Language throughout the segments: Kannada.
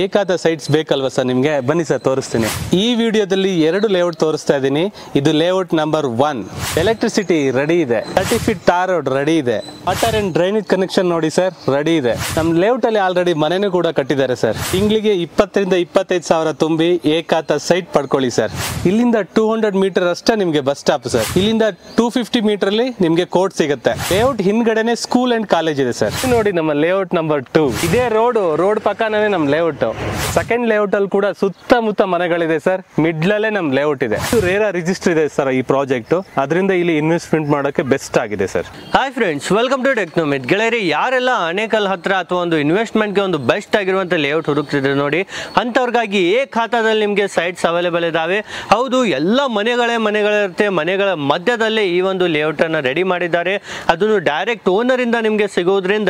ಏಕಾದ ಸೈಟ್ಸ್ ಬೇಕಲ್ವಾ ಸರ್ ನಿಮಗೆ? ಬನ್ನಿ ಸರ್ ತೋರಿಸ್ತೀನಿ. ಈ ವಿಡಿಯೋದಲ್ಲಿ 2 ಲೇಔಟ್ ತೋರಿಸ್ತಾ ಇದ್ದೀನಿ. ಇದು ಲೇಔಟ್ ನಂಬರ್ 1. ಎಲೆಕ್ಟ್ರಿಸಿಟಿ ರೆಡಿ ಇದೆ, 30 ಫೀಟ್ ಟಾರ್ ರೋಡ್ ರೆಡಿ ಇದೆ, ವಾಟರ್ ಅಂಡ್ ಡ್ರೈನೇಜ್ ಕನೆಕ್ಷನ್ ನೋಡಿ ಸರ್ ರೆಡಿ ಇದೆ. ನಮ್ಮ ಲೇಔಟ್ ಅಲ್ಲಿ ಆಲ್ರೆಡಿ ಮನೆನೂ ಕೂಡ ಕಟ್ಟಿದ್ದಾರೆ ಸರ್. ತಿಂಗಳಿಗೆ 20 ರಿಂದ 25 ಸಾವಿರ ತುಂಬಿ ಏಕಾತ ಸೈಟ್ ಪಡ್ಕೊಳ್ಳಿ ಸರ್. ಇಲ್ಲಿಂದ 200 ಮೀಟರ್ ಅಷ್ಟೇ ನಿಮಗೆ ಬಸ್ ಸ್ಟಾಪ್ ಸರ್. ಇಲ್ಲಿಂದ 250 ಮೀಟರ್ ಅಲ್ಲಿ ನಿಮಗೆ ಕೋರ್ಟ್ ಸಿಗುತ್ತೆ. ಲೇಔಟ್ ಹಿಂದ್ಗಡೆನೆ ಸ್ಕೂಲ್ ಅಂಡ್ ಕಾಲೇಜ್ ಇದೆ ಸರ್. ನೋಡಿ ನಮ್ಮ ಲೇಔಟ್ ನಂಬರ್ 2. ಇದೇ ರೋಡ್ ಪಕ್ಕನೇ ನಮ್ಮ ಲೇಔಟ್. ಸೆಕೆಂಡ್ ಲೇಔಟ್ ಅಲ್ಲಿ ಕೂಡ ಸುತ್ತಮುತ್ತ ಮನೆಗಳಿದೆ ಸರ್. ಮಿಡ್ಲಲ್ಲೇ ನಮ್ಮ ಲೇಔಟ್ ಇದೆ. ರೇರಾ ರಿಜಿಸ್ಟರ್ ಇದೆ ಸರ್ ಈ ಪ್ರಾಜೆಕ್ಟ್. ಅದರಿಂದ ಇಲ್ಲಿ ಇನ್ವೆಸ್ಟ್ಮೆಂಟ್ ಮಾಡೋಕೆ ಬೆಸ್ಟ್ ಆಗಿದೆ sir. Hi friends, welcome to Technomith. ಗೆಳೆಯರಿ, ಯಾರೆಲ್ಲ ಆನೇಕಲ್ ಹತ್ರ ಅಥವಾ ಒಂದು ಇನ್ವೆಸ್ಟ್ಮೆಂಟ್ಗೆ ಒಂದು ಬೆಸ್ಟ್ ಆಗಿರುವಂಥ ಲೇಔಟ್ ಹುಡುಕ್ತಿದ್ರೆ ನೋಡಿ, ಅಂಥವ್ರಿಗಾಗಿ ಖಾತಾದಲ್ಲಿ ನಿಮಗೆ ಸೈಟ್ಸ್ ಅವೈಲೇಬಲ್ ಇದಾವೆ. ಹೌದು, ಎಲ್ಲ ಮನೆಗಳಿರುತ್ತೆ. ಮನೆಗಳ ಮಧ್ಯದಲ್ಲೇ ಈ ಒಂದು ಲೇಔಟನ್ನು ರೆಡಿ ಮಾಡಿದ್ದಾರೆ. ಅದನ್ನು ಡೈರೆಕ್ಟ್ ಓನರಿಂದ ನಿಮಗೆ ಸಿಗೋದ್ರಿಂದ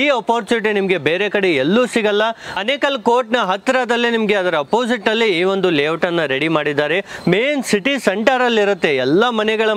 ಈ ಅಪಾರ್ಚುನಿಟಿ ನಿಮಗೆ ಬೇರೆ ಕಡೆ ಎಲ್ಲೂ ಸಿಗಲ್ಲ. ಆನೇಕಲ್ ಕೋರ್ಟ್ನ ಹತ್ತಿರದಲ್ಲೇ ನಿಮಗೆ ಅದರ ಅಪೋಸಿಟ್ ಅಲ್ಲಿ ಈ ಒಂದು ಲೇಔಟ್ ಅನ್ನ ರೆಡಿ ಮಾಡಿದ್ದಾರೆ. ಮೇನ್ ಸಿಟಿ ಸೆಂಟರ್ ಅಲ್ಲಿ ಇರುತ್ತೆ. ಎಲ್ಲ ಮನೆಗಳ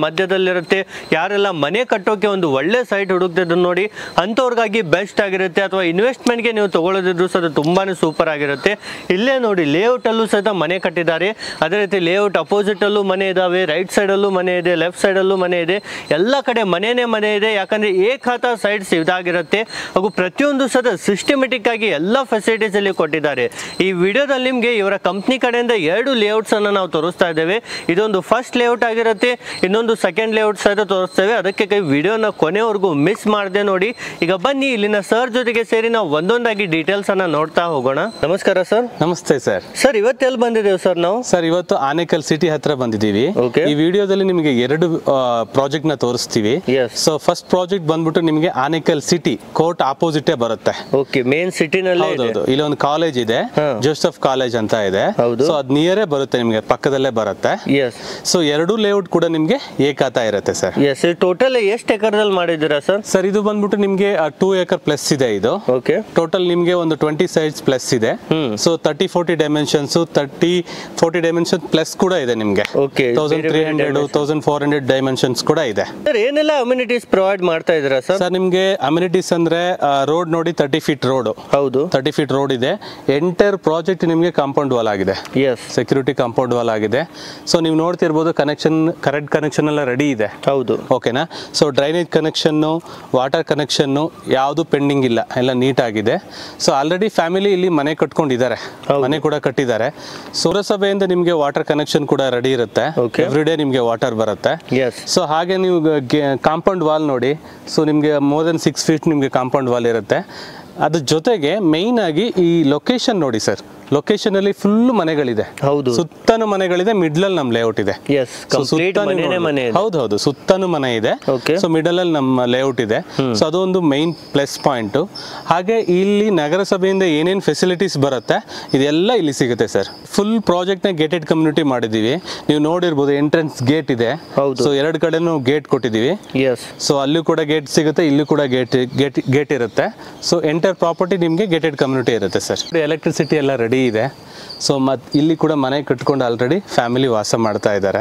ಮಧ್ಯದಲ್ಲಿರುತ್ತೆ. ಯಾರೆಲ್ಲ ಮನೆ ಕಟ್ಟೋಕೆ ಒಂದು ಒಳ್ಳೆ ಸೈಟ್ ಹುಡುಕ್ತಿದ್ರು ನೋಡಿ, ಅಂಥವ್ರಿಗಾಗಿ ಬೆಸ್ಟ್ ಆಗಿರುತ್ತೆ. ಅಥವಾ ಇನ್ವೆಸ್ಟ್ಮೆಂಟ್ಗೆ ನೀವು ತಗೊಳ್ಳೋದಿದ್ರು ಸಹ ತುಂಬಾನೇ ಸೂಪರ್ ಆಗಿರುತ್ತೆ. ಇಲ್ಲೇ ನೋಡಿ, ಲೇಔಟ್ ಅಲ್ಲೂ ಸಹಿತ ಮನೆ ಕಟ್ಟಿದ್ದಾರೆ. ಅದೇ ರೀತಿ ಲೇಔಟ್ ಅಪೋಸಿಟ್ ಅಲ್ಲೂ ಮನೆ ಇದಾವೆ, ರೈಟ್ ಸೈಡ್ ಅಲ್ಲೂ ಮನೆ ಇದೆ, ಲೆಫ್ಟ್ ಸೈಡ್ ಅಲ್ಲೂ ಮನೆ ಇದೆ. ಎಲ್ಲ ಕಡೆ ಮನೆ ಇದೆ. ಯಾಕಂದ್ರೆ ಖಾತಾ ಸೈಟ್ಸ್ ಇದಾಗಿರುತ್ತೆ. ಹಾಗೂ ಪ್ರತಿಯೊಂದು ಸಹ ಸಿಸ್ಟಮೆಟಿಕ್ ಆಗಿ ಎಲ್ಲ ಫೆಸಿಲಿಟೀಸ್ ಅಲ್ಲಿ ಕೊಟ್ಟಿದ್ದಾರೆ. ಈ ವಿಡಿಯೋದಲ್ಲಿ ನಿಮಗೆ ಇವರ ಕಂಪ್ನಿ ಕಡೆಯಿಂದ 2 ಲೇಔಟ್ಸ್ ಅನ್ನು ನಾವು ತೋರಿಸ್ತಾ ಇದ್ದೇವೆ. ಇದೊಂದು ಫಸ್ಟ್ ಲೇಔಟ್ ಆಗಿರುತ್ತೆ, ಇನ್ನೊಂದು ಸೆಕೆಂಡ್ ಲೇಔಟ್ ಸಹಿತ ತೋರಿಸ್ತೇವೆ. ಅದಕ್ಕೆ ವಿಡಿಯೋನ ಕೊನೆವರೆಗೂ ಮಿಸ್ ಮಾಡದೆ ನೋಡಿ. ಈಗ ಬನ್ನಿ, ಇಲ್ಲಿನ ಸರ್ ಜೊತೆಗೆ ಸೇರಿ ನಾವು ಒಂದೊಂದಾಗಿ ಡೀಟೇಲ್ಸ್ ಅನ್ನ ನೋಡ್ತಾ ಹೋಗೋಣ. ನಮಸ್ಕಾರ ಸರ್. ನಮಸ್ತೆ ಸರ್. ಸರ್, ಇವತ್ತೆಲ್ಲಿ ಬಂದಿದ್ದೇವೆ ಸರ್ ನಾವು? ಸರ್, ಇವತ್ತು ಆನೇಕಲ್ ಸಿಟಿ ಹತ್ರ ಬಂದಿದ್ದೀವಿ. ಈ ವಿಡಿಯೋದಲ್ಲಿ ನಿಮಗೆ 2 ಪ್ರಾಜೆಕ್ಟ್ ನ ತೋರಿಸ್ತೀವಿ. ಸೊ ಫಸ್ಟ್ ಪ್ರಾಜೆಕ್ಟ್ ಬಂದ್ಬಿಟ್ಟು ನಿಮಗೆ ಆನೇಕಲ್ ಸಿಟಿ ಕೋರ್ಟ್ ಆಪೋಸಿಟ್ ಬರುತ್ತೆ. ಓಕೆ, ಮೇನ್ ಸಿಟಿನಲ್ಲೇ ಹೌದು. ಇಲ್ಲಿ ಒಂದು ಕಾಲೇಜ್ ಇದೆ, ಜೋಸೆಫ್ ಕಾಲೇಜ್ ಅಂತ ಇದೆ. ಸೊ ಅದ್ ನಿಯರೇ ಬರುತ್ತೆ, ನಿಮಗೆ ಪಕ್ಕದಲ್ಲೇ ಬರುತ್ತೆ. ಸೊ 2 ಲೇಔಟ್ ಕೂಡ ನಿಮ್ಗೆ ಏಕಾತ ಇರುತ್ತೆ ಸರ್. ಟೋಟಲ್ ಎಷ್ಟು ಎಕರ್ದಲ್ಲಿ ಮಾಡಿದ್ದೀರಾ ಸರ್? ಸರ್, ಇದು ಬಂದ್ಬಿಟ್ಟು ನಿಮ್ಗೆ 2 ಎಕರ್ ಪ್ಲಸ್ ಇದೆ. ಇದು ಟೋಟಲ್ ನಿಮ್ಗೆ ಒಂದು 20 ಸೈಟ್ಸ್ ಪ್ಲಸ್ ಇದೆ. ಸೊ 30-40 ಡೈಮೆನ್ಷನ್ಸ್, 30-40 ಡೈಮೆನ್ಷನ್ ಪ್ಲಸ್ ಕೂಡ ಇದೆ ನಿಮ್ಗೆ. 1300-1400 ಡೈಮೆನ್ಷನ್ಸ್ ಕೂಡ ಇದೆ. ಸರ್, ಏನೆಲ್ಲ ಅಮ್ಯುನಿಟೀಸ್ ಪ್ರೊವೈಡ್ ಮಾಡ್ತಾ ಇದ್ದೀರಾ ಸರ್? ಸರ್, ನಿಮ್ಗೆ ಅಮ್ಯುನಿಟೀಸ್ ಅಂದ್ರೆ ರೋಡ್ ನೋಡಿ 30 ಫೀಟ್ ರೋಡ್. ಹೌದು, 30 ಫೀಟ್ ರೋಡ್ ಇದೆ. ಎಂಟೈರ್ ಪ್ರಾಜೆಕ್ಟ್ ನಿಮಗೆ ಕಾಂಪೌಂಡ್ ವಾಲ್ ಆಗಿದೆ. ಸೆಕ್ಯೂರಿಟಿ ಕಾಂಪೌಂಡ್ ವಾಲ್ ಆಗಿದೆ. ಸೊ ನೀವು ನೋಡ್ತಿರ್ಬೋದು, ಕರೆಂಟ್ ಕನೆಕ್ಷನ್ ಎಲ್ಲ ರೆಡಿ ಇದೆ. ಹೌದು, ಓಕೆನಾ? So drainage connection, water connection ಯಾವುದು ಪೆಂಡಿಂಗ್ ಇಲ್ಲ, ಎಲ್ಲ ನೀಟ್ ಆಗಿದೆ. ಸೊ ಆಲ್ರೆಡಿ ಫ್ಯಾಮಿಲಿ ಇಲ್ಲಿ ಮನೆ ಕಟ್ಕೊಂಡಿದ್ದಾರೆ, ಮನೆ ಕೂಡ ಕಟ್ಟಿದ್ದಾರೆ. ಪುರಸಭೆಯಿಂದ ನಿಮ್ಗೆ ವಾಟರ್ ಕನೆಕ್ಷನ್ ಕೂಡ ರೆಡಿ ಇರುತ್ತೆ. ಎವ್ರಿ ಡೇ ನಿಮ್ಗೆ ವಾಟರ್ ಬರುತ್ತೆ. ಸೊ ಹಾಗೆ ನೀವು ಕಾಂಪೌಂಡ್ ವಾಲ್ ನೋಡಿ. ಸೊ ನಿಮ್ಗೆ ಮೋರ್ ದೆನ್ 6 ಫೀಟ್ ನಿಮ್ಗೆ ಕಾಂಪೌಂಡ್ ವಾಲ್ ಇರುತ್ತೆ. ಅದ್ರ ಜೊತೆಗೆ ಮೇನ್ ಆಗಿ ಈ ಲೊಕೇಶನ್ ನೋಡಿ ಸರ್. ಲೊಕೇಶನ್ ಅಲ್ಲಿ ಫುಲ್ ಮನೆಗಳಿದೆ. ಹೌದು, ಸುತ್ತನೂ ಮನೆಗಳಿದೆ. ಮಿಡ್ಲ್ ಅಲ್ಲಿ ನಮ್ಮ ಲೇಔಟ್ ಇದೆ. ಹೌದು, ಸುತ್ತನೂ ಮನೆ ಇದೆ. ಸೊ ಮಿಡಲ್ ಅಲ್ಲಿ ನಮ್ಮ ಲೇಔಟ್ ಇದೆ. ಸೊ ಅದೊಂದು ಮೈನ್ ಪ್ಲಸ್ ಪಾಯಿಂಟ್. ಹಾಗೆ ಇಲ್ಲಿ ನಗರಸಭೆಯಿಂದ ಏನೇನ್ ಫೆಸಿಲಿಟೀಸ್ ಬರುತ್ತೆ ಇದೆಲ್ಲ ಇಲ್ಲಿ ಸಿಗುತ್ತೆ ಸರ್. ಫುಲ್ ಪ್ರಾಜೆಕ್ಟ್ ನ ಗೇಟೆಡ್ ಕಮ್ಯುನಿಟಿ ಮಾಡಿದೀವಿ. ನೀವು ನೋಡಿರ್ಬೋದು, ಎಂಟ್ರೆನ್ಸ್ ಗೇಟ್ ಇದೆ. ಸೊ 2 ಕಡೆನೂ ಗೇಟ್ ಕೊಟ್ಟಿದೀವಿ. ಸೊ ಅಲ್ಲೂ ಕೂಡ ಗೇಟ್ ಸಿಗುತ್ತೆ, ಇಲ್ಲೂ ಕೂಡ ಗೇಟ್ ಇರುತ್ತೆ. ಸೊ ಎಂಟೈರ್ ಪ್ರಾಪರ್ಟಿ ನಿಮ್ಗೆ ಗೇಟೆಡ್ ಕಮ್ಯುನಿಟಿ ಇರುತ್ತೆ ಸರ್. ಎಲೆಕ್ಟ್ರಿಸಿಟಿ ಎಲ್ಲ ರೆಡಿ ಇದೆ. ಸೊ ಇಲ್ಲಿ ಕೂಡ ಮನೆ ಕಟ್ಕೊಂಡು ಆಲ್ರೆಡಿ ಫ್ಯಾಮಿಲಿ ವಾಸ ಮಾಡ್ತಾ ಇದ್ದಾರೆ.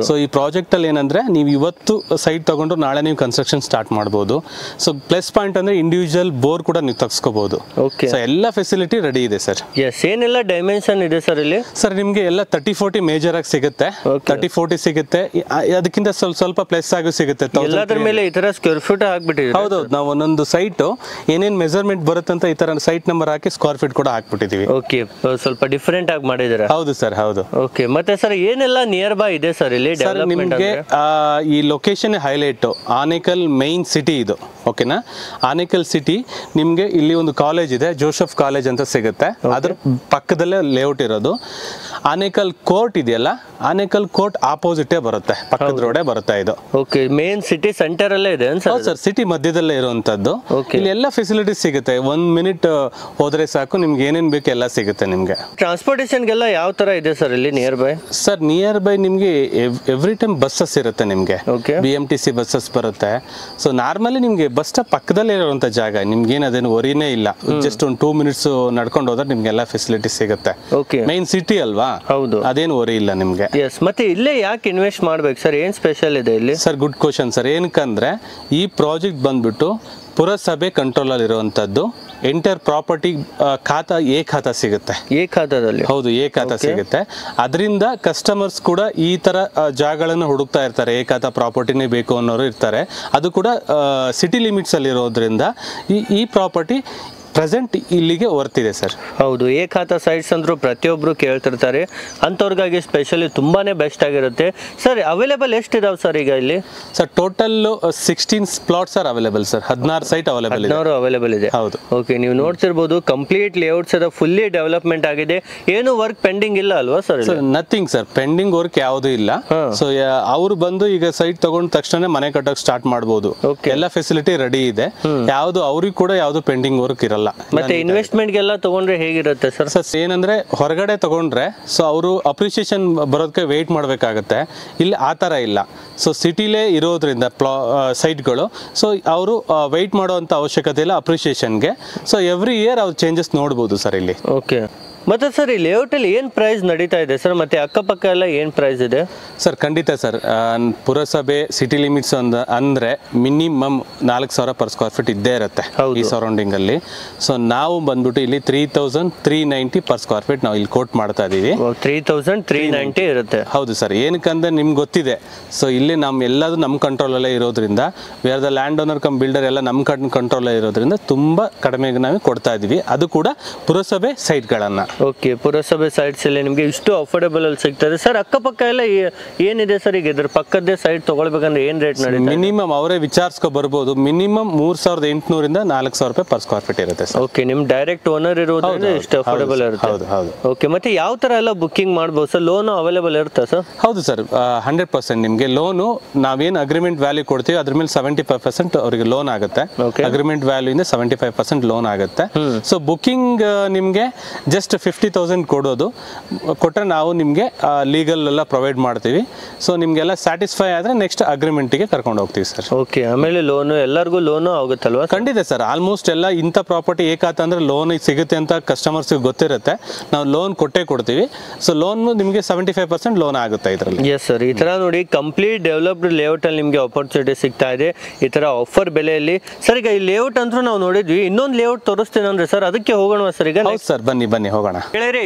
ಸೊ ಈ ಪ್ರಾಜೆಕ್ಟ್ ಅಲ್ಲಿ ಏನಂದ್ರೆ, ನೀವು ಇವತ್ತು ಸೈಟ್ ತಗೊಂಡು ನಾಳೆ ನೀವು ಕನ್ಸ್ಟ್ರಕ್ಷನ್ ಸ್ಟಾರ್ಟ್ ಮಾಡಬಹುದು. ಸೊ ಪ್ಲಸ್ ಪಾಯಿಂಟ್ ಅಂದ್ರೆ ಇಂಡಿವಿಜುವಲ್ ಬೋರ್ ಕೂಡ ನೀವು ತಗ್ಸ್ಕೋಬಹುದು. ಸೊ ಎಲ್ಲ ಫೆಸಿಲಿಟಿ ರೆಡಿ ಇದೆ ಸರ್. ಏನೆಲ್ಲ ಡೈಮೆನ್ಷನ್ ಇದೆ ಸರ್ ಇಲ್ಲಿ? ಸರ್, ನಿಮ್ಗೆ ಎಲ್ಲ 30-40 ಮೇಜರ್ ಆಗಿ ಸಿಗುತ್ತೆ. 30-40 ಸಿಗುತ್ತೆ. ಅದಕ್ಕಿಂತ ಸ್ವಲ್ಪ ಪ್ಲಸ್ ಆಗಿ ಸಿಗುತ್ತೆ. ಮೇಲೆ ಈ ತರ ಸ್ಕ್ವೇರ್ ಫೀಟ್ ಹಾಕ್ಬಿಟ್ಟಿದೆ. ಹೌದು, ನಾವು ಒಂದೊಂದು ಸೈಟ್ ಏನೇನ್ ಮೆಜರ್ಮೆಂಟ್ ಬರುತ್ತೆ ಅಂತ ಈ ತರ ಸೈಟ್ ನಂಬರ್ ಹಾಕಿ ಸ್ಕ್ವೇರ್ ಫೀಟ್ ಕೂಡ ಹಾಕ್ಬಿಟ್ಟಿದೀವಿ. ಸ್ವಲ್ಪ ಡಿಫರೆಂಟ್ ಆಗಿ ಮಾಡಿದ್ದಾರೆ. ಹೌದು ಸರ್, ಹೌದು. ಓಕೆ, ಮತ್ತೆ ಸರ್ ಏನೆಲ್ಲ ನಿಯರ್ ಬೈ ಇದೆ ಸರ್ ಇಲ್ಲಿ? ನಿಮ್ಗೆ ಈ location highlight Anekal main city ಇದು. ಓಕೆನಾ? ಆನೇಕಲ್ ಸಿಟಿ ನಿಮ್ಗೆ ಇಲ್ಲಿ ಒಂದು ಕಾಲೇಜ್ ಇದೆ, ಜೋಸೆಫ್ ಕಾಲೇಜ್ ಅಂತ ಸಿಗುತ್ತೆ. ಅದ್ರ ಪಕ್ಕದಲ್ಲೇ ಲೇಔಟ್ ಇರೋದು. ಆನೇಕಲ್ ಕೋರ್ಟ್ ಇದೆಯಲ್ಲ, ಆನೇಕಲ್ ಕೋರ್ಟ್ ಆಪೋಸಿಟ್ ಬರುತ್ತೆ, ಪಕ್ಕದ ರೋಡೇ ಬರುತ್ತೆ ಇದು. ಓಕೆ, ಮೇನ್ ಸಿಟಿ ಸೆಂಟರ್ ಅಲ್ಲೇ ಇದೆ ಸರ್. ಸಿಟಿ ಮಧ್ಯದಲ್ಲೇ ಇರುವಂತದ್ದು. ಇಲ್ಲಿ ಎಲ್ಲ ಫೆಸಿಲಿಟೀಸ್ ಸಿಗುತ್ತೆ. 1 ಮಿನಿಟ್ ಹೋದ್ರೆ ಸಾಕು, ನಿಮ್ಗೆ ಏನೇನ್ ಬೇಕು ಎಲ್ಲ ಸಿಗುತ್ತೆ ನಿಮ್ಗೆ. ಟ್ರಾನ್ಸ್ಪೋರ್ಟೇಷನ್ಗೆಲ್ಲ ಯಾವ ತರ ಇದೆ ಸರ್ ಇಲ್ಲಿ near by? Sir, near by ನಿಮ್ಗೆ ಎವ್ರಿ ಟೈಮ್ ಬಸ್ಸಸ್ ಇರುತ್ತೆ ನಿಮ್ಗೆ. BMTC ಬಸ್ಸಸ್ ಬರುತ್ತೆ. ಸೊ ನಾರ್ಮಲಿ ನಿಮ್ಗೆ ಬಸ್ ಸ್ಟಾಪ್ ಪಕ್ಕದಲ್ಲೇ ಇರುವಂತ ಜಾಗ. ನಿಮ್ಗೆ ಅದೇನು ವರಿನೇ ಇಲ್ಲ. ಜಸ್ಟ್ ಒಂದು 2 ಮಿನಿಟ್ಸ್ ನಡ್ಕೊಂಡು ಹೋದ್ರೆ ನಿಮ್ಗೆಲ್ಲ ಫೆಸಿಲಿಟಿ ಸಿಗುತ್ತೆ. ಮೈನ್ ಸಿಟಿ ಅಲ್ವಾ? ಹೌದು, ಅದೇನು ವರಿ ಇಲ್ಲ ನಿಮ್ಗೆ. ಮತ್ತೆ ಇಲ್ಲೇ ಯಾಕೆ ಇನ್ವೆಸ್ಟ್ ಮಾಡ್ಬೇಕು ಸರ್? ಏನ್ ಸ್ಪೆಷಲ್ ಇದೆ ಇಲ್ಲಿ? Sir, good question sir. ಏನಕ್ಕಂದ್ರೆ ಈ ಪ್ರಾಜೆಕ್ಟ್ ಬಂದ್ಬಿಟ್ಟು ಪುರಸಭೆ ಕಂಟ್ರೋಲ್ ಅಲ್ಲಿ ಇರುವಂತದ್ದು. ಎಂಟರ್ ಪ್ರಾಪರ್ಟಿ ಖಾತಾ ಖಾತಾ ಸಿಗುತ್ತೆ. ಖಾತಾದಲ್ಲಿ ಹೌದು, ಖಾತಾ ಸಿಗುತ್ತೆ. ಅದರಿಂದ ಕಸ್ಟಮರ್ಸ್ ಕೂಡ ಈ ತರ ಜಾಗಗಳನ್ನು ಹುಡುಕ್ತಾ ಇರ್ತಾರೆ. ಖಾತಾ ಪ್ರಾಪರ್ಟಿನೇ ಬೇಕು ಅನ್ನೋರು ಇರ್ತಾರೆ. ಅದು ಕೂಡ ಸಿಟಿ ಲಿಮಿಟ್ಸ್ ಅಲ್ಲಿ ಇರೋದ್ರಿಂದ ಈ ಪ್ರಾಪರ್ಟಿ ಪ್ರೆಸೆಂಟ್ ಇಲ್ಲಿಗೆ ವರ್ತಿದೆ ಸರ್. ಹೌದು, ಖಾತಾ ಸೈಟ್ಸ್ ಅಂದ್ರೂ ಪ್ರತಿಯೊಬ್ರು ಕೇಳ್ತಿರ್ತಾರೆ. ಅಂಥವ್ರಿಗಾಗಿ ಸ್ಪೆಷಲಿ ತುಂಬಾನೇ ಬೆಸ್ಟ್ ಆಗಿರುತ್ತೆ. ಸರ್ ಅವೈಲೇಬಲ್ ಎಷ್ಟಿದಾವೆ ಸರ್ ಈಗ ಇಲ್ಲಿ? Sir total 16 plots are available sir. 16 site available ಇದೆ. ಹೌದು. ಓಕೆ, ನೀವು ನೋಡ್ತಿರ್ಬೋದು ಕಂಪ್ಲೀಟ್ ಲೇಔಟ್ಸ್ ಅದ ಫುಲ್ಲಿ ಡೆವಲಪ್ಮೆಂಟ್ ಆಗಿದೆ. ಏನು ವರ್ಕ್ ಪೆಂಡಿಂಗ್ ಇಲ್ಲ ಅಲ್ವಾ sir? Nothing sir, pending work ಯಾವುದು ಇಲ್ಲ. ಸೊ ಅವ್ರು ಬಂದು ಈಗ ಸೈಟ್ ತಗೊಂಡ ತಕ್ಷಣ ಮನೆ ಕಟ್ಟೋಕೆ ಸ್ಟಾರ್ಟ್ ಮಾಡಬಹುದು. ಎಲ್ಲ ಫೆಸಿಲಿಟಿ ರೆಡಿ ಇದೆ. ಯಾವುದು ಅವ್ರಿಗೆ ಕೂಡ ಯಾವುದು ಪೆಂಡಿಂಗ್ ವರ್ಕ್ ಇರಲ್ಲ. ಮತ್ತೆ ಇನ್ವೆಸ್ಟ್ಮೆಂಟ್ ಗೆಲ್ಲ ತಗೊಂಡ್ರೆ ಹೇಗಿರುತ್ತೆ ಸರ್? ಏನಂದ್ರೆ ಹೊರಗಡೆ ತಗೊಂಡ್ರೆ ಸೊ ಅವರು ಅಪ್ರಿಸಿಯೇಷನ್ ಬರೋದಕ್ಕೆ ವೇಟ್ ಮಾಡಬೇಕಾಗತ್ತೆ. ಇಲ್ಲಿ ಆ ಥರ ಇಲ್ಲ. ಸೊ ಸಿಟಿಲೇ ಇರೋದ್ರಿಂದ ಸೈಟ್ಗಳು, ಸೊ ಅವರು ವೆಯ್ಟ್ ಮಾಡುವಂಥ ಅವಶ್ಯಕತೆ ಇಲ್ಲ ಅಪ್ರಿಸಿಯೇಷನ್ಗೆ. ಸೊ ಎವ್ರಿ ಇಯರ್ ಅವ್ರು ಚೇಂಜಸ್ ನೋಡ್ಬೋದು ಸರ್ ಇಲ್ಲಿ. ಓಕೆ, ಮತ್ತೆ ಸರ್ ಈ ಲೇಔಟ್ ಅಲ್ಲಿ ಏನ್ ಪ್ರೈಸ್ ನಡೀತಾ ಇದೆ ಸರ್? ಮತ್ತೆ ಅಕ್ಕಪಕ್ಕ ಎಲ್ಲ ಏನ್ ಪ್ರೈಸ್ ಇದೆ ಸರ್? ಖಂಡಿತ ಸರ್, ಪುರಸಭೆ ಸಿಟಿ ಲಿಮಿಟ್ಸ್ ಅಂದ್ರೆ ಮಿನಿಮಮ್ 4,000 ಪರ್ ಸ್ಕ್ವೇರ್ ಫೀಟ್ ಇದ್ದೇ ಇರುತ್ತೆ ಈ ಸರೌಂಡಿಂಗ್ ಅಲ್ಲಿ. ಸೊ ನಾವು ಬಂದ್ಬಿಟ್ಟು ಇಲ್ಲಿ 3,390 ಪರ್ ಸ್ಕ್ವೇರ್ ಫೀಟ್ ನಾವು ಇಲ್ಲಿ ಕೋಟ್ ಮಾಡ್ತಾ ಇದೀವಿ. 3,390 ಇರುತ್ತೆ. ಹೌದು ಸರ್, ಏನಕ್ಕಂದ್ರೆ ನಿಮ್ಗೆ ಗೊತ್ತಿದೆ. ಸೊ ಇಲ್ಲಿ ಎಲ್ಲದು ನಮ್ಮ ಕಂಟ್ರೋಲ್ ಅಲ್ಲೇ ಇರೋದ್ರಿಂದ, we are the land owner cum builder ಎಲ್ಲ ನಮ್ಮ ಕಂಟ್ರೋಲ್ ಇರೋದ್ರಿಂದ ತುಂಬಾ ಕಡಿಮೆಗೆ ನಾವು ಕೊಡ್ತಾ ಇದೀವಿ. ಅದು ಕೂಡ ಪುರಸಭೆ ಸೈಟ್ಗಳನ್ನ. ಓಕೆ, ಪುರಸಭೆ ಸೈಟ್ಸ್ ಅಲ್ಲಿ ನಿಮಗೆ ಇಷ್ಟು ಅಫೋರ್ಡಬಲ್ ಅಲ್ಲಿ ಸಿಗ್ತದೆ ಸರ್. ಅಕ್ಕಪಕ್ಕ ಎಲ್ಲ ಏನಿದೆ ಸರ್? ಈಗ ಇದ್ರ ಪಕ್ಕದ ಸೈಟ್ ತಗೊಳ್ಬೇಕಂದ್ರೆ ಏನ್ ರೇಟ್ ನಡೀತದೆ? ಮಿನಿಮಮ್ ಅವರೇ ವಿಚಾರಿಸ್ಕೊ ಬರ್ಬೋದು. ಮಿನಿಮಮ್ 3,800 ಇಂದ 4,000 ರೂಪಾಯಿ ಪರ್ ಸ್ಕ್ವೇರ್ ಫೀಟ್ ಇರುತ್ತೆ ಸರ್. ಓಕೆ, ನಿಮ್ ಡೈರೆಕ್ಟ್ ಓನರ್ ಇರೋದ್ರಿಂದ ಇಷ್ಟು ಅಫೋರ್ಡಬಲ್ ಇರುತ್ತೆ. ಹೌದು ಹೌದು. ಓಕೆ, ಮತ್ತೆ ಯಾವ ತರ ಎಲ್ಲ ಬುಕ್ಕಿಂಗ್ ಮಾಡ್ಬೋದು ಸರ್? ಲೋನ್ ಅವೈಲೇಬಲ್ ಇರುತ್ತಾ ಸರ್? ಹೌದು ಸರ್, 100% ನಿಮಗೆ ಲೋನು ನಾವೇನು ಅಗ್ರಿಮೆಂಟ್ ವ್ಯಾಲ್ಯೂ ಕೊಡ್ತೀವಿ ಅದ್ರ ಮೇಲೆ 75% ಅವರಿಗೆ ಲೋನ್ ಆಗುತ್ತೆ. ಅಗ್ರಿಮೆಂಟ್ ವ್ಯಾಲ್ಯೂ ಇಂದ 75% ಲೋನ್ ಆಗುತ್ತೆ. ಸೊ ಬುಕ್ಕಿಂಗ್ ನಿಮಗೆ ಜಸ್ಟ್ 50,000 ಕೊಡೋದು. ಕೊಟ್ಟರೆ ನಾವು ನಿಮಗೆ ಲೀಗಲ್ ಎಲ್ಲ ಪ್ರೊವೈಡ್ ಮಾಡ್ತೀವಿ. ಸೊ ನಿಮಗೆಲ್ಲ ಸ್ಯಾಟಿಸ್ಫೈ ಆದರೆ ನೆಕ್ಸ್ಟ್ ಅಗ್ರಿಮೆಂಟಿಗೆ ಕರ್ಕೊಂಡು ಹೋಗ್ತೀವಿ ಸರ್. ಓಕೆ, ಆಮೇಲೆ ಲೋನು ಎಲ್ಲರಿಗೂ ಲೋನು ಆಗುತ್ತಲ್ವಾ? ಖಂಡಿತ ಸರ್, ಆಲ್ಮೋಸ್ಟ್ ಎಲ್ಲ ಇಂಥ ಪ್ರಾಪರ್ಟಿ ಏಕಾತಂದ್ರೆ ಲೋನ್ ಸಿಗುತ್ತೆ ಅಂತ ಕಸ್ಟಮರ್ಸ್ಗೆ ಗೊತ್ತಿರುತ್ತೆ. ನಾವು ಲೋನ್ ಕೊಟ್ಟೇ ಕೊಡ್ತೀವಿ. ಸೊ ಲೋನ್ ನಿಮಗೆ 75% ಲೋನ್ ಆಗುತ್ತೆ ಇದರಲ್ಲಿ. ಎಸ್ ಸರ್, ಈ ತರ ನೋಡಿ ಕಂಪ್ಲೀಟ್ ಡೆವಲಪ್ಡ್ ಲೇಔಟ್ ಅಲ್ಲಿ ನಿಮಗೆ ಆಪರ್ಚುನಿಟಿ ಸಿಗ್ತಾ ಇದೆ ಈ ತರ ಆಫರ್ ಬೆಲೆಯಲ್ಲಿ. ಸರ್ ಈಗ ಈ ಲೇಔಟ್ ಅಂತೂ ನಾವು ನೋಡಿದ್ವಿ, ಇನ್ನೊಂದು ಲೇಔಟ್ ತೋರಿಸ್ತೀನಿ ಅಂದ್ರೆ ಸರ್ ಅದಕ್ಕೆ ಹೋಗೋಣ ಸರ್ ಈಗ? ಹೌದು ಸರ್, ಬನ್ನಿ ಹೋಗೋಣ.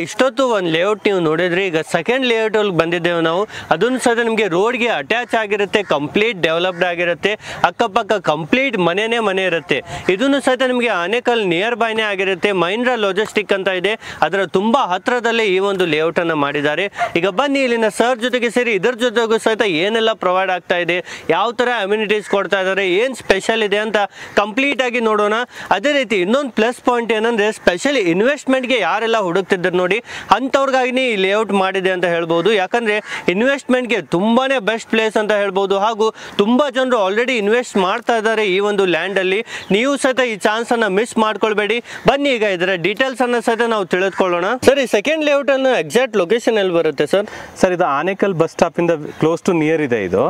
ಇಷ್ಟೊತ್ತು ಒಂದು ಲೇಔಟ್ ನೀವು ನೋಡಿದ್ರಿ. ಈಗ ಸೆಕೆಂಡ್ ಲೇಔಟ್ ಅಲ್ಲಿ ಬಂದಿದ್ದೇವೆ ನಾವು. ಅದನ್ನು ಸಹ ನಿಮಗೆ ರೋಡ್ಗೆ ಅಟ್ಯಾಚ್ ಆಗಿರುತ್ತೆ, ಕಂಪ್ಲೀಟ್ ಡೆವಲಪ್ಡ್ ಆಗಿರುತ್ತೆ. ಅಕ್ಕಪಕ್ಕ ಕಂಪ್ಲೀಟ್ ಮನೆ ಇರುತ್ತೆ. ಇದನ್ನು ಸಹಿತ ನಿಮಗೆ ಆನೇಕಲ್ ನಿಯರ್ ಬೈನೇ ಆಗಿರುತ್ತೆ. ಮಹೀಂದ್ರ ಲಾಜಿಸ್ಟಿಕ್ ಅಂತ ಇದೆ, ಅದರ ತುಂಬಾ ಹತ್ರದಲ್ಲೇ ಈ ಒಂದು ಲೇಔಟ್ ಅನ್ನ ಮಾಡಿದ್ದಾರೆ. ಈಗ ಬನ್ನಿ ಇಲ್ಲಿನ ಸರ್ ಜೊತೆಗೆ ಸೇರಿ ಇದರ ಜೊತೆಗೂ ಸಹಿತ ಏನೆಲ್ಲ ಪ್ರೊವೈಡ್ ಆಗ್ತಾ ಇದೆ, ಯಾವ ತರ ಅಮ್ಯುನಿಟೀಸ್ ಕೊಡ್ತಾ ಇದ್ದಾರೆ, ಏನ್ ಸ್ಪೆಷಲ್ ಇದೆ ಅಂತ ಕಂಪ್ಲೀಟ್ ಆಗಿ ನೋಡೋಣ. ಅದೇ ರೀತಿ ಇನ್ನೊಂದು ಪ್ಲಸ್ ಪಾಯಿಂಟ್ ಏನಂದ್ರೆ ಸ್ಪೆಷಲಿ ಇನ್ವೆಸ್ಟ್ಮೆಂಟ್ಗೆ ಯಾರೆಲ್ಲ ಹುಡುಕ್ತಿದ್ದಾರೆ ನೋಡಿ ಅಂಥವ್ರಿಗಾಗಿ ಈ ಲೇಔಟ್ ಮಾಡಿದೆ ಅಂತ ಹೇಳ್ಬೋದು. ಯಾಕಂದ್ರೆ ಇನ್ವೆಸ್ಟ್ಮೆಂಟ್ಗೆ ತುಂಬಾನೇ ಬೆಸ್ಟ್ ಪ್ಲೇಸ್ ಅಂತ ಹೇಳ್ಬೋದು. ಹಾಗೂ ತುಂಬಾ ಜನರು ಆಲ್ರೆಡಿ ಇನ್ವೆಸ್ಟ್ ಮಾಡ್ತಾ ಇದ್ದಾರೆ ಈ ಒಂದು ಲ್ಯಾಂಡ್ ಅಲ್ಲಿ. ನೀವು ಸಹಿತ ಈ ಚಾನ್ಸ್ ಅನ್ನ ಮಿಸ್ ಮಾಡ್ಕೊಳ್ಬೇಡಿ. ಬನ್ನಿ ಈಗ ಇದರ ಡೀಟೇಲ್ಸ್ ಅನ್ನ ಸಹಿತ ನಾವು ತಿಳಿದುಕೊಳ್ಳೋಣ. ಸರ್, ಈ ಸೆಕೆಂಡ್ ಲೇಔಟ್ ಅನ್ನು ಎಕ್ಸಾಕ್ಟ್ ಲೊಕೇಶನ್ ಎಲ್ಲಿ ಬರುತ್ತೆ ಸರ್? ಸರ್, ಇದು ಆನೇಕಲ್ ಬಸ್ ಸ್ಟಾಪ್ ಇಂದ ಕ್ಲೋಸ್ ಟು ನಿಯರ್ ಇದೆ. ಇದು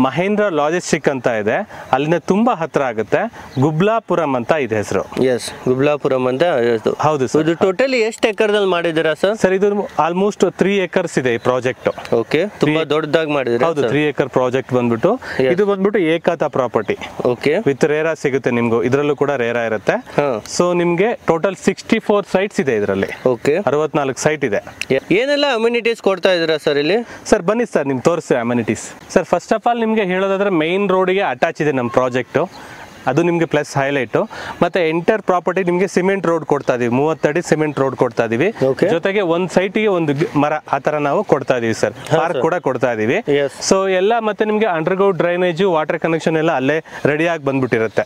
ಮಹೇಂದ್ರ ಲಾಜಿಸ್ಟಿಕ್ ಅಂತ ಇದೆ, ಅಲ್ಲಿಂದ ತುಂಬಾ ಹತ್ರ ಆಗುತ್ತೆ. ಗುಬ್ಲಾಪುರಂ ಅಂತ ಇದೆ ಹೆಸರು. ಎಸ್, ಗುಬ್ಲಾಪುರಂ ಅಂತ. ಹೌದು ಸರ್. ಇದು ಟೋಟಲಿ ಎಷ್ಟು ಎಕರ್ದಲ್ಲಿ ಮಾಡಿದ್ದೀರಾ ಸರ್? ಸರ್, ಇದು ಆಲ್ಮೋಸ್ಟ್ 3 acres ಇದೆ ಈ ಪ್ರಾಜೆಕ್ಟ್. ಓಕೆ, ತುಂಬಾ ದೊಡ್ಡದಾಗಿ ಮಾಡಿದ್ರೆ. ಹೌದು, 3 acre ಪ್ರಾಜೆಕ್ಟ್ ಬಂದ್ಬಿಟ್ಟು ಇದು ಬಂದ್ಬಿಟ್ಟು ಏಕಾತ ಪ್ರಾಪರ್ಟಿ. ಓಕೆ, ವಿತ್ ರೇರಾ ಸಿಗುತ್ತೆ ನಿಮ್ಗೂ. ಇದರಲ್ಲೂ ಕೂಡ ರೇರಾ ಇರುತ್ತೆ. ಸೊ ನಿಮ್ಗೆ ಟೋಟಲ್ 64 ಸೈಟ್ಸ್ ಇದೆ ಇದರಲ್ಲಿ. ಓಕೆ, 64 ಸೈಟ್ ಇದೆ. ಏನೆಲ್ಲ ಅಮ್ಯುನಿಟೀಸ್ ಕೊಡ್ತಾ ಇದ್ದೀರಾ ಸರ್ ಇಲ್ಲಿ? ಸರ್ ಬನ್ನಿ ಸರ್, ನಿಮ್ಗೆ ತೋರಿಸಿ amenities. Sir, first of all ನಿಮ್ಗೆ ಹೇಳೋದಾದ್ರೆ ಮೈನ್ ರೋಡ್ಗೆ ಅಟ್ಯಾಚ್ ಇದೆ ನಮ್ಮ ಪ್ರಾಜೆಕ್ಟ್. ಅದು ನಿಮಗೆ ಪ್ಲಸ್ ಹೈಲೈಟ್. ಮತ್ತೆ ಎಂಟರ್ ಪ್ರಾಪರ್ಟಿ ನಿಮಗೆ ಸಿಮೆಂಟ್ ರೋಡ್ ಕೊಡ್ತಾ ಇದೀವಿ, 30 ಅಡಿ ಸಿಮೆಂಟ್ ರೋಡ್ ಕೊಡ್ತಾ ಇದೀವಿ. ಜೊತೆಗೆ ಒಂದು ಸೈಟಿಗೆ ಒಂದು ಮರ ಆ ತರ ನಾವು ಕೊಡ್ತಾ ಇದೀವಿ ಸರ್. ಪಾರ್ಕ್ ಕೂಡ ಕೊಡ್ತಾ ಇದೀವಿ. ಸೊ ಎಲ್ಲ ಮತ್ತೆ ನಿಮಗೆ ಅಂಡರ್ಗ್ರೌಂಡ್ ಡ್ರೈನೇಜ್, ವಾಟರ್ ಕನೆಕ್ಷನ್ ಎಲ್ಲ ಅಲ್ಲೇ ರೆಡಿ ಆಗಿ ಬಂದ್ಬಿಟ್ಟಿರುತ್ತೆ.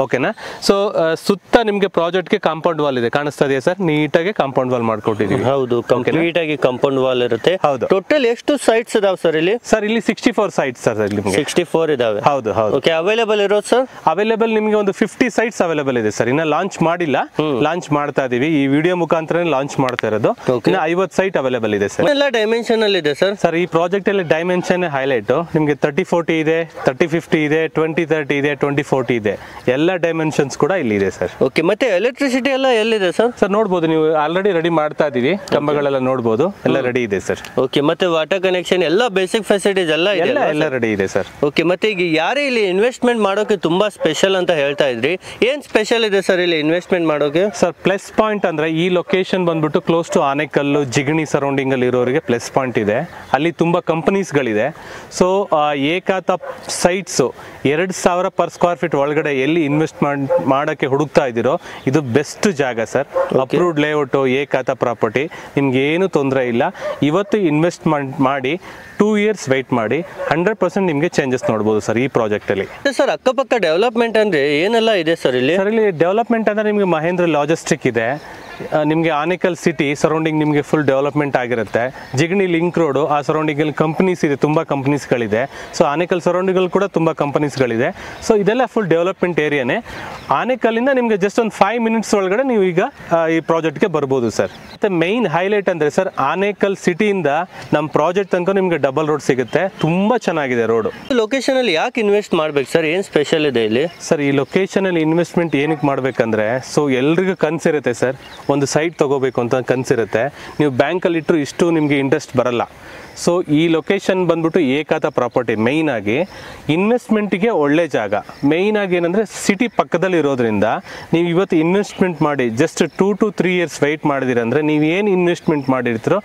ಓಕೆನಾ? ಸೊ ಸುತ್ತ ನಿಮಗೆ ಪ್ರಾಜೆಕ್ಟ್ಗೆ ಕಾಂಪೌಂಡ್ ವಾಲ್ ಇದೆ, ಕಾಣಿಸ್ತಾ ಇದೆಯಾ ಸರ್? ನೀಟಾಗಿ ಕಾಂಪೌಂಡ್ ವಾಲ್ ಮಾಡ್ಕೊಟ್ಟಿದೀವಿ. ಹೌದು, ಕಂಪ್ಲೀಟ್ ಆಗಿ ಕಾಂಪೌಂಡ್ ವಾಲ್ ಇರುತ್ತೆ. ಹೌದು. ಟೋಟಲ್ ಎಷ್ಟು ಸೈಟ್ಸ್ ಇದಾವೆ ಸರ್ ಇಲ್ಲಿ? ಸರ್, ಇಲ್ಲಿ 64 ಸೈಟ್ಸ್ ಸರ್. 64 ಇದಾವೆ. ಹೌದು ಹೌದು. ಓಕೆ, ಅವೈಲೇಬಲ್ ಇರೋದು ಸರ್? ಅವೈಲೇಬಲ್ ನಿಮಗೆ ಒಂದು 50 ಸೈಟ್ಸ್ ಅವೈಲೇಬಲ್ ಇದೆ ಸರ್. ಇನ್ನ ಲಾಂಚ್ ಮಾಡಿಲ್ಲ, ಲಾಂಚ್ ಮಾಡ್ತಾ ಇದೀವಿ. ಈ ವಿಡಿಯೋ ಮುಖಾಂತರ ಲಾಂಚ್ ಮಾಡ್ತಾ ಇರೋದು. ಇನ್ನ 50 ಸೈಟ್ ಅವೈಲೇಬಲ್ ಇದೆ ಸರ್. ಎಲ್ಲ ಡೈಮೆನ್ಷನ್ ಅಲ್ಲಿ ಇದೆ ಸರ್? ಸರ್, ಈ ಪ್ರಾಜೆಕ್ಟ್ ಅಲ್ಲಿ ಡೈಮೆನ್ಷನ್ ಹೈಲೈಟ್ ನಿಮಗೆ 30-40 ಇದೆ, 30-50 ಇದೆ, 20-30 ಇದೆ, 20-40 ಇದೆ. ಎಲ್ಲ ಡೈಮೆನ್ಷನ್ಸ್ ಕೂಡ ಇಲ್ಲಿ ಇದೆ ಸರ್. ಓಕೆ, ಮತ್ತೆ ಎಲೆಕ್ಟ್ರಿಸಿಟಿ ಎಲ್ಲ ಎಲ್ಲಿದೆ ಸರ್? ಸರ್, ನೋಡ್ಬೋದು ನೀವು, ಆಲ್ರೆಡಿ ರೆಡಿ ಮಾಡ್ತಾ ಇದೀವಿ. ಕಂಬಗಳೆಲ್ಲ ನೋಡ್ಬೋದು, ಎಲ್ಲ ರೆಡಿ ಇದೆ ಸರ್. ಓಕೆ, ಮತ್ತೆ ವಾಟರ್ ಕನೆಕ್ಷನ್ ಎಲ್ಲ ಬೇಸಿಕ್ ಫೆಸಿಲಿಟೀಸ್ ಎಲ್ಲ ರೆಡಿ ಇದೆ ಸರ್. ಓಕೆ, ಮತ್ತೆ ಈಗ ಯಾರೇ ಇಲ್ಲಿ ಇನ್ವೆಸ್ಟ್ಮೆಂಟ್ ಮಾಡೋಕೆ ತುಂಬಾ ಸ್ಪೆಷಲ್ ಅಂತ ಹೇಳ್ತಾ ಇದ್ರಿ, ಏನ್ ಸ್ಪೆಷಲ್ ಇದೆ ಸರ್ ಇಲ್ಲಿ ಇನ್ವೆಸ್ಟ್ಮೆಂಟ್ ಮಾಡೋಕೆ? ಸರ್ ಪ್ಲಸ್ ಪಾಯಿಂಟ್ ಅಂದ್ರೆ ಈ ಲೊಕೇಶನ್ ಬಂದ್ಬಿಟ್ಟು close to Anekal Jigani surrounding ಅಲ್ಲಿ ಇರೋರಿಗೆ ಪ್ಲಸ್ ಪಾಯಿಂಟ್ ಇದೆ. ಅಲ್ಲಿ ತುಂಬಾ ಕಂಪನೀಸ್ಗಳಿದೆ. ಸೊ ಏಕಾತ ಸೈಟ್ಸು 2,000 per square feet ಒಳಗಡೆ ಎಲ್ಲಿ ಇನ್ವೆಸ್ಟ್ ಮಾಡೋಕ್ಕೆ ಹುಡುಕ್ತಾ ಇದ್ದೀರೋ ಇದು ಬೆಸ್ಟ್ ಜಾಗ ಸರ್. ಅಪ್ರೂವ್ಡ್ ಲೇಔಟು, ಏಕಾತ ಪ್ರಾಪರ್ಟಿ, ನಿಮ್ಗೆ ಏನು ತೊಂದರೆ ಇಲ್ಲ. ಇವತ್ತು ಇನ್ವೆಸ್ಟ್ ಮಾಡಿ 2 years ವೆಯ್ಟ್ ಮಾಡಿ 100% ನಿಮಗೆ ಚೇಂಜಸ್ ನೋಡ್ಬೋದು ಸರ್ ಈ ಪ್ರಾಜೆಕ್ಟಲ್ಲಿ. ಸರ್ ಅಕ್ಕಪಕ್ಕ ಡೆವಲಪ್ಮೆಂಟ್ ಅಂದ್ರೆ ಏನೆಲ್ಲ ಇದೆ ಸರ್ ಇಲ್ಲಿ? ಸರ್ ಇಲ್ಲಿ ಡೆವಲಪ್ಮೆಂಟ್ ಅಂದರೆ ನಿಮಗೆ ಮಹೇಂದ್ರ ಲಾಜಿಸ್ಟಿಕ್ ಇದೆ, ನಿಮಗೆ ಆನೇಕಲ್ ಸಿಟಿ ಸರೌಂಡಿಂಗ್ ನಿಮಗೆ ಫುಲ್ ಡೆವಲಪ್ಮೆಂಟ್ ಆಗಿರುತ್ತೆ. ಜಿಗಣಿ ಲಿಂಕ್ ರೋಡು, ಆ ಸರೌಂಡಿಂಗಲ್ಲಿ ಕಂಪನೀಸ್ ಇದೆ, ತುಂಬ ಕಂಪನೀಸ್ಗಳಿದೆ. ಸೊ ಆನೇಕಲ್ ಸರೌಂಡಿಂಗಲ್ಲಿ ಕೂಡ ತುಂಬ ಕಂಪನೀಸ್ಗಳಿದೆ. ಸೊ ಇದೆಲ್ಲ ಫುಲ್ ಡೆವಲಪ್ಮೆಂಟ್ ಏರಿಯಾನೇ. ಆನೇಕಲ್ಲಿಂದ ನಿಮಗೆ ಜಸ್ಟ್ ಒಂದು 5 minutes ಒಳಗಡೆ ನೀವು ಈಗ ಈ ಪ್ರಾಜೆಕ್ಟ್ಗೆ ಬರ್ಬೋದು ಸರ್. ಮತ್ತು ಮೈನ್ ಹೈಲೈಟ್ ಅಂದರೆ ಸರ್ ಆನೇಕಲ್ ಸಿಟಿಯಿಂದ ನಮ್ಮ ಪ್ರಾಜೆಕ್ಟ್ ತನಕ ನಿಮಗೆ ಡಬಲ್ ರೋಡ್ ಸಿಗುತ್ತೆ. ತುಂಬ ಚೆನ್ನಾಗಿದೆ ರೋಡು. ಲೊಕೇಶನ್ ಅಲ್ಲಿ ಯಾಕೆ ಇನ್ವೆಸ್ಟ್ ಮಾಡ್ಬೇಕು ಸರ್? ಏನು ಸ್ಪೆಷಲ್ ಇದೆ ಇಲ್ಲಿ? ಸರ್ ಈ ಲೊಕೇಶನಲ್ಲಿ ಇನ್ವೆಸ್ಟ್ಮೆಂಟ್ ಏನಕ್ಕೆ ಮಾಡಬೇಕಂದ್ರೆ, ಸೊ ಎಲ್ರಿಗೂ ಕನಸಿರುತ್ತೆ ಸರ್, ಒಂದು ಸೈಟ್ ತೊಗೋಬೇಕು ಅಂತ ಕನಸಿರುತ್ತೆ. ನೀವು ಬ್ಯಾಂಕಲ್ಲಿ ಇಟ್ಟರು ಇಷ್ಟು ನಿಮಗೆ ಇಂಟ್ರೆಸ್ಟ್ ಬರಲ್ಲ. ಸೊ ಈ ಲೊಕೇಶನ್ ಬಂದ್ಬಿಟ್ಟು ಏಕಾತ ಪ್ರಾಪರ್ಟಿ. ಮೇಯ್ನಾಗಿ ಇನ್ವೆಸ್ಟ್ಮೆಂಟಿಗೆ ಒಳ್ಳೆ ಜಾಗ. ಮೇಯ್ನಾಗಿ ಏನಂದರೆ ಸಿಟಿ ಪಕ್ಕದಲ್ಲಿ ಇರೋದ್ರಿಂದ ನೀವು ಇವತ್ತು ಇನ್ವೆಸ್ಟ್ಮೆಂಟ್ ಮಾಡಿ ಜಸ್ಟ್ 2 to 3 years ವೆಯ್ಟ್ ಮಾಡಿದಿರಂದರೆ ನೀವು ಏನು ಇನ್ವೆಸ್ಟ್ಮೆಂಟ್ ಮಾಡಿರ್ತೀರೋ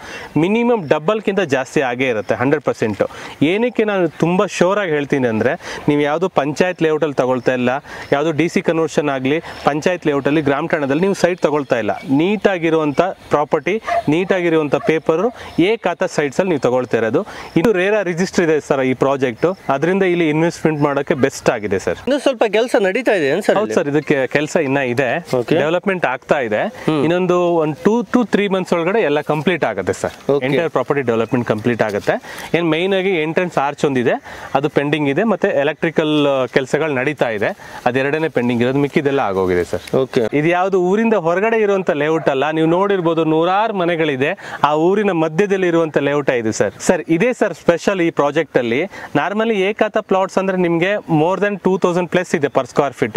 ಮಿನಿಮಮ್ ಡಬಲ್ಗಿಂತ ಜಾಸ್ತಿ ಆಗೇ ಇರುತ್ತೆ 100%. ಏನಕ್ಕೆ ನಾನು ತುಂಬ ಶೋರಾಗಿ ಹೇಳ್ತೀನಿ ಅಂದರೆ, ನೀವು ಯಾವುದು ಪಂಚಾಯತ್ ಲೇಔಟಲ್ಲಿ ತಗೊಳ್ತಾ ಇಲ್ಲ, ಯಾವುದು DC ಕನ್ವರ್ಷನ್ ಆಗಲಿ ಪಂಚಾಯತ್ ಲೇಔಟಲ್ಲಿ ಗ್ರಾಮ ಠಾಣದಲ್ಲಿ ನೀವು ಸೈಟ್ ತಗೊಳ್ತಾ ಇಲ್ಲ. ನೀಟಾಗಿರುವಂಥ ಪ್ರಾಪರ್ಟಿ, ನೀಟಾಗಿರುವಂಥ ಪೇಪರು ಏಕಾತ ಸೈಟ್ಸಲ್ಲಿ ನೀವು ತಗೊಳ್ತಾ ಇರೋದು. ಇದು ರೇರಾ ರಿಜಿಸ್ಟರ್ ಇದೆ ಸರ್ ಈ ಪ್ರಾಜೆಕ್ಟ್, ಅದರಿಂದ ಇಲ್ಲಿ ಇನ್ವೆಸ್ಟ್ಮೆಂಟ್ ಮಾಡೋಕ್ಕೆ ಬೆಸ್ಟ್ ಆಗಿದೆ ಸರ್. ಇನ್ನು ಸ್ವಲ್ಪ ಕೆಲಸ ನಡೀತಾ ಇದೆ ಸರ್? ಹೌದು ಸರ್, ಇದಕ್ಕೆ ಕೆಲಸ ಇನ್ನ ಇದೆ, ಡೆವಲಪ್ಮೆಂಟ್ ಆಗ್ತಾ ಇದೆ. ಇನ್ನೊಂದು 2 to 3 months ಒಳಗಡೆ ಎಲ್ಲ ಕಂಪ್ಲೀಟ್ ಆಗುತ್ತೆ sir. Entire property development complete ಆಗುತ್ತೆ. ಏನು ಮೈನ್ ಆಗಿ ಎಂಟ್ರೆನ್ಸ್ ಆರ್ಚ್ ಒಂದಿದೆ, ಅದು ಪೆಂಡಿಂಗ್ ಇದೆ. ಮತ್ತೆ ಎಲೆಕ್ಟ್ರಿಕಲ್ ಕೆಲಸಗಳು ನಡೀತಾ ಇದೆ, ಅದೆರಡನೇ ಪೆಂಡಿಂಗ್ ಇರೋದು, ಮಿಕ್ಕಿದೆಲ್ಲ ಆಗೋಗಿದೆ ಸರ್. ಓಕೆ. ಇದು ಯಾವುದು ಊರಿಂದ ಹೊರಗಡೆ ಇರುವಂತ ಲೇಔಟ್ ಅಲ್ಲ. ನೀವು ನೋಡಿರ್ಬೋದು 100 ಮನೆಗಳಿದೆ, ಆ ಊರಿನ ಮಧ್ಯದಲ್ಲಿ ಇರುವಂತ ಲೇಔಟ್ ಇದು ಸರ್. ಸರ್ ಇದೇ ಸರ್ ಸ್ಪೆಷಲ್ ಈ ಪ್ರಾಜೆಕ್ಟ್ ಅಲ್ಲಿ. ನಾರ್ಮಲಿ ಏಕಾತ ಪ್ಲಾಟ್ಸ್ ಅಂದ್ರೆ ನಿಮಗೆ ಮೋರ್ ದನ್ 2,000+ ಇದೆ per square feet.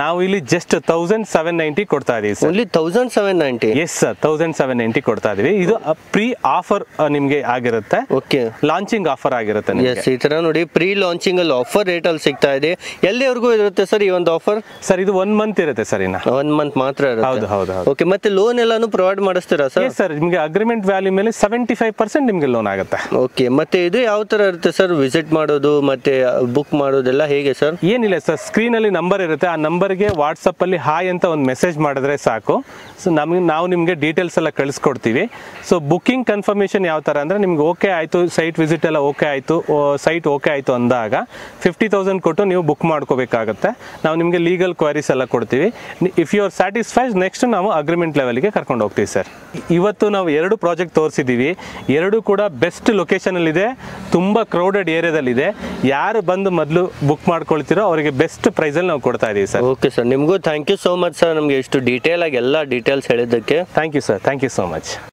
ನಾವು ಇಲ್ಲಿ ಜಸ್ಟ್ 1,790 ಕೊಡ್ತಾ ಇದೀವಿ ಸರ್. ಓನ್ಲಿ 1,790? ಎಸ್ ಸರ್, 1,790 ಕೊಡ್ತಾ ಇದೀವಿ. ಇದು ಪ್ರೀ ಆಫರ್ ನಿಮಗೆ ಆಗಿರುತ್ತೆ. ಓಕೆ, ಲಾಂಚಿಂಗ್ ಆಫರ್ ಆಗಿರುತ್ತೆ. ಎಸ್, ಈ ತರ ನೋಡಿ ಪ್ರೀ ಲಾಂಚಿಂಗ್ ಅಲ್ಲಿ ಆಫರ್ ರೇಟ್ ಅಲ್ಲಿ ಸಿಗ್ತಾ ಇದೆ. ಎಲ್ಲಿವರೆಗೂ ಇರುತ್ತೆ ಸರ್ ಈ ಒಂದು ಆಫರ್? ಸರ್ ಇದು 1 month ಇರುತ್ತೆ ಸರ್. ಇನ್ನ 1 month ಮಾತ್ರ ಇರುತ್ತೆ? ಹೌದು ಹೌದು. ಓಕೆ, ಮತ್ತೆ ಲೋನ್ ಎಲ್ಲಾನು ಪ್ರೊವೈಡ್ ಮಾಡಿಸ್ತೀರಾ ಸರ್? ಎಸ್ ಸರ್, ನಿಮಗೆ ಅಗ್ರಿಮೆಂಟ್ ವ್ಯಾಲ್ಯೂ ಮೇಲೆ 75% ನಿಮಗೆ ಲೋನ್ ಆಗುತ್ತೆ. ಓಕೆ, ಮತ್ತೆ ಇದು ಯಾವ ತರ ಇರುತ್ತೆ ಸರ್? ವಿಸಿಟ್ ಮಾಡೋದು ಮತ್ತೆ ಬುಕ್ ಮಾಡೋದೆಲ್ಲ ಹೇಗೆ ಸರ್? ಏನಿಲ್ಲ ಸರ್, ಸ್ಕ್ರೀನ್ ಅಲ್ಲಿ ನಂಬರ್ ಇರುತ್ತೆ, ಆ ನಂಬರ್ಗೆ ವಾಟ್ಸಪ್ ಅಲ್ಲಿ ಹಾಯ್ ಅಂತ ಒಂದು ಮೆಸೇಜ್ ಮಾಡಿದ್ರೆ ಸಾಕು. ಸೊ ನಾವು ನಿಮಗೆ ಡೀಟೇಲ್ಸ್ ಎಲ್ಲ ಕಳಿಸ್ಕೊಡ್ತೀವಿ. ಸೊ ಬುಕ್ಕಿಂಗ್ ಕನ್ಫರ್ಮೇಷನ್ ಯಾವ ತರ ಅಂದ್ರೆ, ನಿಮ್ಗೆ ಓಕೆ ಆಯ್ತು, ಸೈಟ್ ವಿಸಿಟ್ ಎಲ್ಲ ಓಕೆ ಆಯ್ತು, ಸೈಟ್ ಓಕೆ ಆಯ್ತು ಅಂದಾಗ 50,000 ಕೊಟ್ಟು ನೀವು ಬುಕ್ ಮಾಡ್ಕೋಬೇಕಾಗತ್ತೆ. ನಾವು ನಿಮಗೆ ಲೀಗಲ್ ಕ್ವೈರೀಸ್ ಎಲ್ಲ ಕೊಡ್ತೀವಿ. If you are satisfied, next ನಾವು ಅಗ್ರಿಮೆಂಟ್ ಲೆವೆಲ್ಗೆ ಕರ್ಕೊಂಡು ಹೋಗ್ತೀವಿ ಸರ್. ಇವತ್ತು ನಾವು 2 ಪ್ರಾಜೆಕ್ಟ್ ತೋರಿಸಿದ್ದೀವಿ. 2 ಕೂಡ ಬೆಸ್ಟ್ ಲೊಕೇಶನ್ ಅಲ್ಲಿ ಇದೆ, ತುಂಬಾ ಕ್ರೌಡೆಡ್ ಏರಿಯಾದಲ್ಲಿದೆ. ಯಾರು ಬಂದು ಮೊದಲು ಬುಕ್ ಮಾಡ್ಕೊಳ್ತೀರೋ ಅವರಿಗೆ ಬೆಸ್ಟ್ ಪ್ರೈಸ್ ಅಲ್ಲಿ ನಾವು ಕೊಡ್ತಾ ಇದೀವಿ ಸರ್. ಓಕೆ ಸರ್, ನಿಮಗೂ thank you so much sir, ನಮಗೆ ಇಷ್ಟು ಡೀಟೇಲ್ ಆಗಿ ಎಲ್ಲ ಡೀಟೇಲ್ಸ್ ಹೇಳಿದ್ದಕ್ಕೆ. Thank you sir, thank you so much.